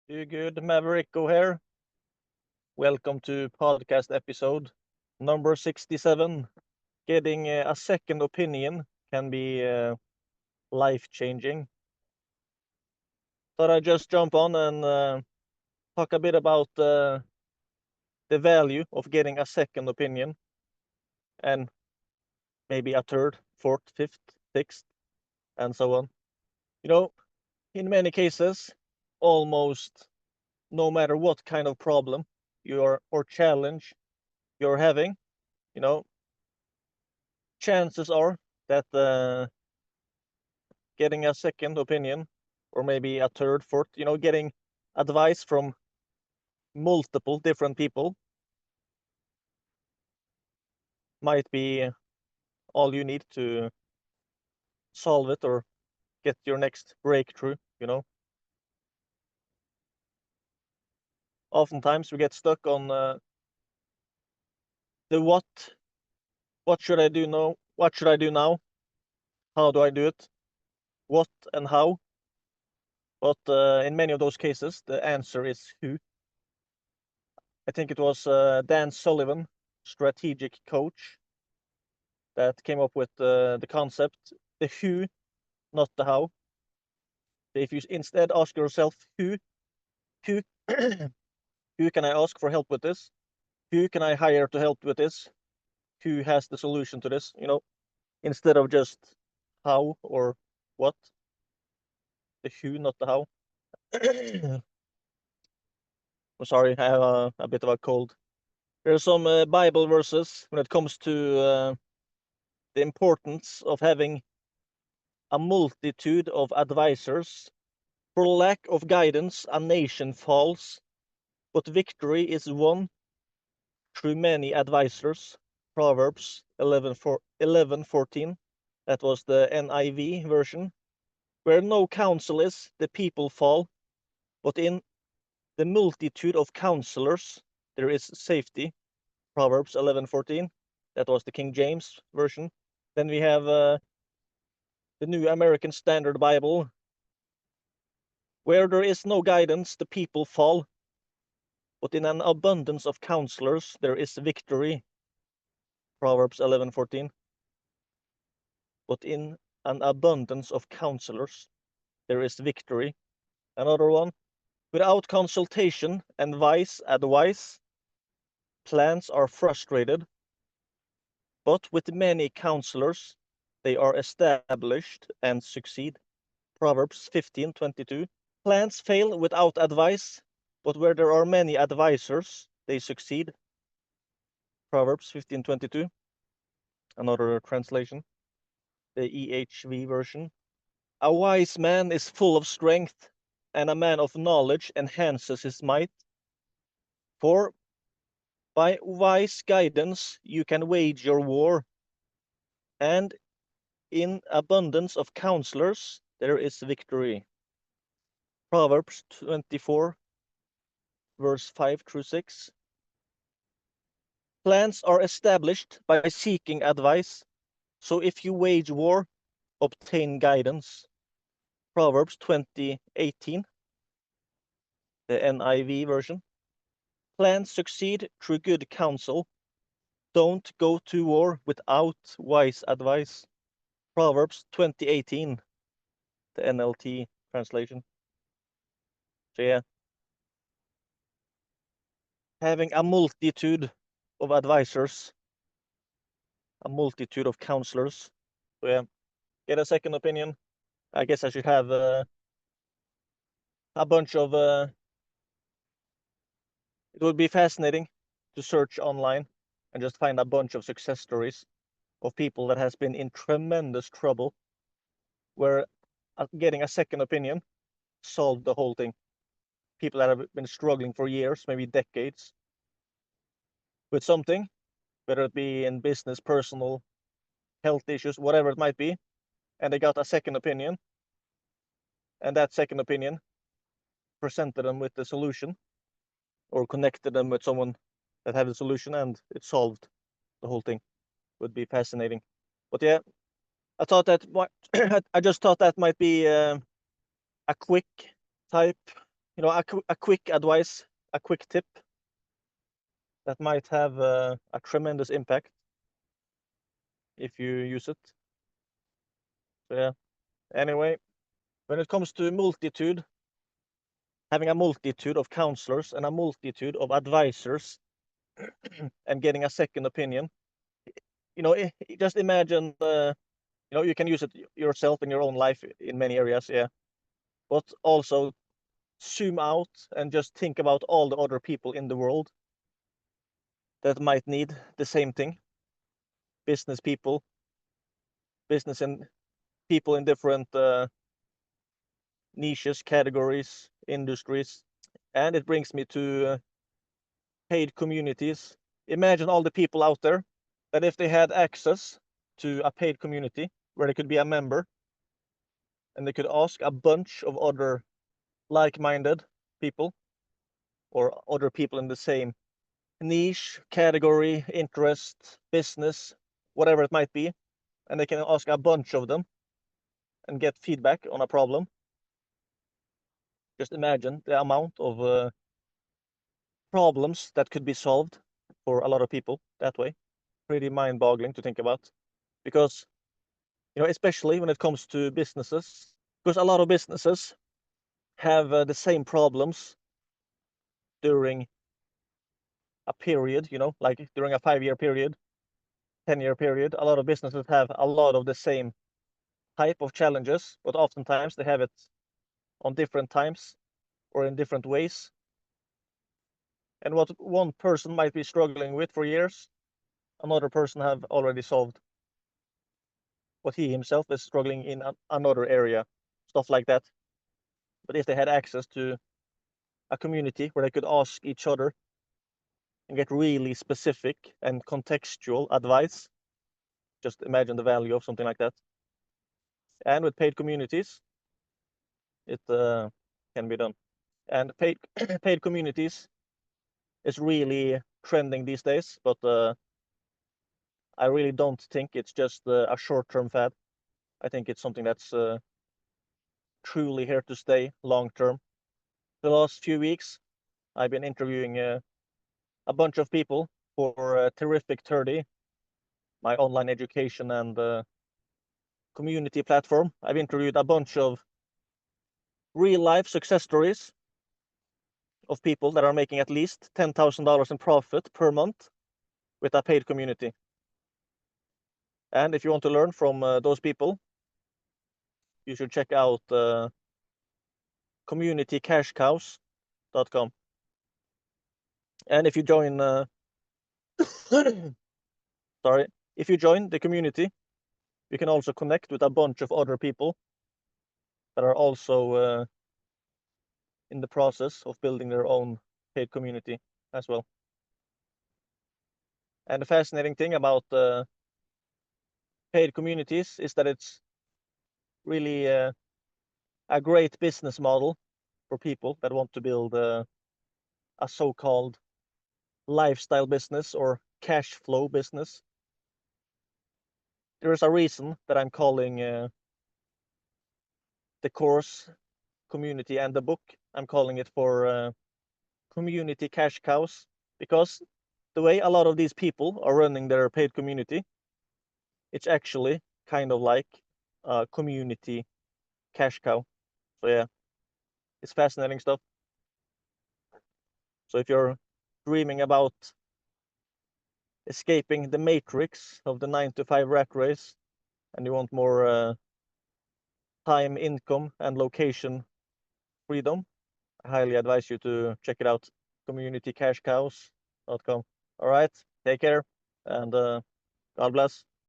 You good, Maverick here. Welcome to podcast episode number 67. Getting a second opinion can be life-changing. Thought I'd just jump on and talk a bit about the value of getting a second opinion and maybe a third, fourth, fifth, sixth, and so on. You know, in many cases, almost no matter what kind of problem or challenge you're having, you know, chances are that getting a second opinion or maybe a third, fourth, getting advice from multiple different people might be all you need to solve it or get your next breakthrough. Oftentimes we get stuck on the what should I do now? What should I do now? How do I do it? What and how? But in many of those cases, the answer is who. I think it was Dan Sullivan, strategic coach, that came up with the concept, the who, not the how. If you instead ask yourself who, who can I ask for help with this? Who can I hire to help with this? Who has the solution to this? Instead of just how or what, the who, not the how. I'm sorry, I have a bit of a cold. There are some Bible verses when it comes to the importance of having a multitude of advisors. For lack of guidance, a nation falls, but victory is won through many advisors. Proverbs 11:14. That was the NIV version. Where no counsel is, the people fall, but in the multitude of counselors there is safety. Proverbs 11:14. That was the King James version. Then we have the New American Standard Bible. Where there is no guidance, the people fall, but in an abundance of counselors there is victory. Proverbs 11:14. But in an abundance of counselors there is victory. Another one. Without consultation and wise advice, plans are frustrated, but with many counselors they are established and succeed. Proverbs 15:22. Plans fail without advice, but where there are many advisors, they succeed. Proverbs 15:22. Another translation, the EHV version. A wise man is full of strength, and a man of knowledge enhances his might. For by wise guidance you can wage your war, and in abundance of counselors there is victory. Proverbs 24, verse 5 through 6. Plans are established by seeking advice, so if you wage war, obtain guidance. Proverbs 20:18, the NIV version. Plans succeed through good counsel. Don't go to war without wise advice. Proverbs 20:18, the NLT translation. So yeah, having a multitude of advisors, a multitude of counselors. So yeah, get a second opinion. I guess I should have a bunch of. It would be fascinating to search online and just find a bunch of success stories of people that has been in tremendous trouble, where getting a second opinion solved the whole thing. People that have been struggling for years, maybe decades, with something, whether it be in business, personal, health issues, whatever it might be, and they got a second opinion, and that second opinion presented them with the solution or connected them with someone that had the solution, and it solved the whole thing. Would be fascinating. But yeah, I thought that I just thought that might be a quick type a quick advice, a quick tip that might have a tremendous impact if you use it. So yeah. Anyway, when it comes to multitude, having a multitude of counselors and a multitude of advisors and getting a second opinion, just imagine, you can use it yourself in your own life in many areas, yeah. But also zoom out and just think about all the other people in the world that might need the same thing. Business people, business and people in different niches, categories, industries. And it brings me to paid communities. Imagine all the people out there that if they had access to a paid community where they could be a member and they could ask a bunch of other like-minded people or other people in the same niche, category, interest, business, whatever it might be, and they can ask a bunch of them and get feedback on a problem. Just imagine the amount of problems that could be solved for a lot of people that way. Pretty mind-boggling to think about, because especially when it comes to businesses, because a lot of businesses have the same problems during a period, like during a 5-year period, 10-year period. A lot of businesses have a lot of the same type of challenges, but oftentimes they have it on different times or in different ways. And what one person might be struggling with for years, another person have already solved what he himself is struggling in another area, stuff like that. But if they had access to a community where they could ask each other and get really specific and contextual advice, just imagine the value of something like that. And with paid communities, it can be done. And paid paid communities is really trending these days, but I really don't think it's just a short-term fad. I think it's something that's truly here to stay long term. The last few weeks, I've been interviewing a bunch of people for Terrific 30, my online education and community platform. I've interviewed a bunch of real life success stories of people that are making at least $10,000 in profit per month with a paid community. And if you want to learn from those people, you should check out communitycashcows.com. And if you join, sorry, if you join the community, you can also connect with a bunch of other people that are also in the process of building their own paid community as well. And the fascinating thing about paid communities is that it's really a great business model for people that want to build a so-called lifestyle business or cash flow business. There is a reason that I'm calling the course, community, and the book, I'm calling it for community cash cows, because the way a lot of these people are running their paid community, it's actually kind of like a community cash cow. So yeah, it's fascinating stuff. So if you're dreaming about escaping the matrix of the 9-to-5 rat race and you want more time, income, and location freedom, I highly advise you to check it out. Communitycashcows.com. All right, take care, and God bless.